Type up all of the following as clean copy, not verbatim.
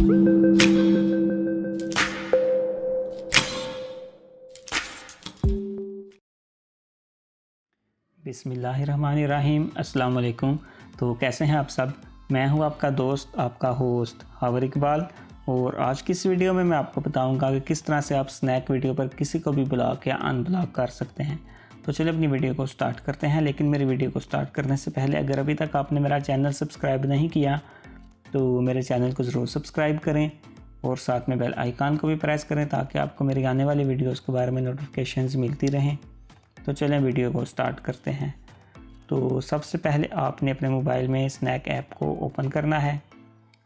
बिस्मिल्लाहिर्रहमानिर्रहीम। अस्सलाम वालेकुम। तो कैसे हैं आप सब? मैं हूं आपका दोस्त, आपका होस्ट हावर इकबाल। और आज की इस वीडियो में मैं आपको बताऊंगा कि किस तरह से आप स्नैक वीडियो पर किसी को भी ब्लॉक या अनब्लॉक कर सकते हैं। तो चलिए अपनी वीडियो को स्टार्ट करते हैं। लेकिन मेरी वीडियो को स्टार्ट करने से पहले अगर अभी तक आपने मेरा चैनल सब्सक्राइब नहीं किया तो मेरे चैनल को ज़रूर सब्सक्राइब करें और साथ में बेल आइकन को भी प्रेस करें ताकि आपको मेरी आने वाली वीडियोज़ के बारे में नोटिफिकेशंस मिलती रहें। तो चलें वीडियो को स्टार्ट करते हैं। तो सबसे पहले आपने अपने मोबाइल में स्नैक ऐप को ओपन करना है।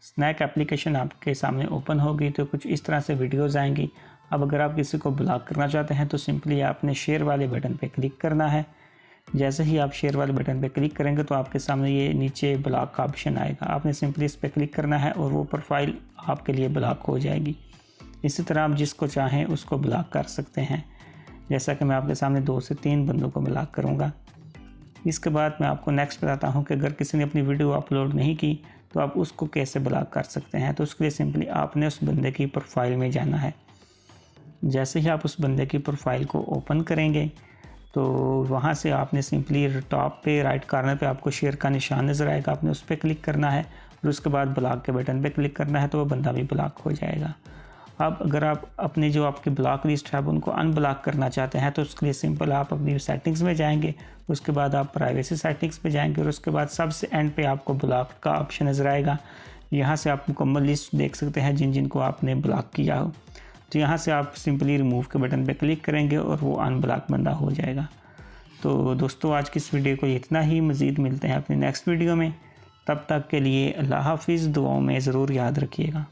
स्नैक एप्लीकेशन आपके सामने ओपन होगी तो कुछ इस तरह से वीडियोज़ आएंगी। अब अगर आप किसी को ब्लॉक करना चाहते हैं तो सिंपली आपने शेयर वाले बटन पर क्लिक करना है। जैसे ही आप शेयर वाले बटन पर क्लिक करेंगे तो आपके सामने ये नीचे ब्लॉक का ऑप्शन आएगा। आपने सिंपली इस पर क्लिक करना है और वो प्रोफाइल आपके लिए ब्लॉक हो जाएगी। इसी तरह आप जिसको चाहें उसको ब्लॉक कर सकते हैं। जैसा कि मैं आपके सामने 2 से 3 बंदों को ब्लॉक करूंगा। इसके बाद मैं आपको नेक्स्ट बताता हूं कि अगर किसी ने अपनी वीडियो अपलोड नहीं की तो आप उसको कैसे ब्लॉक कर सकते हैं। तो उसके लिए सिंपली आपने उस बंदे की प्रोफाइल में जाना है। जैसे ही आप उस बंदे की प्रोफाइल को ओपन करेंगे तो वहां से आपने सिंपली टॉप पे राइट कॉर्नर पे आपको शेयर का निशान नज़र आएगा। आपने उस पर क्लिक करना है और उसके बाद ब्लॉक के बटन पे क्लिक करना है तो वो बंदा भी ब्लॉक हो जाएगा। अब अगर आप अपनी जो आपकी ब्लॉक लिस्ट है आप उनको अनब्लॉक करना चाहते हैं तो उसके लिए सिंपल आप अपनी सेटिंग्स में जाएंगे। उसके बाद आप प्राइवेसी सेटिंग्स पे जाएंगे और उसके बाद सबसे एंड पे आपको ब्लॉक का ऑप्शन नज़र आएगा। यहाँ से आप मुकम्मल लिस्ट देख सकते हैं जिन जिन को आपने ब्लॉक किया हो। तो यहाँ से आप सिंपली रिमूव के बटन पे क्लिक करेंगे और वो अनब्लॉक बंदा हो जाएगा। तो दोस्तों आज की इस वीडियो को इतना ही। मज़ीद मिलते हैं अपनी नेक्स्ट वीडियो में। तब तक के लिए अल्लाह हाफिज़। दुआओं में ज़रूर याद रखिएगा।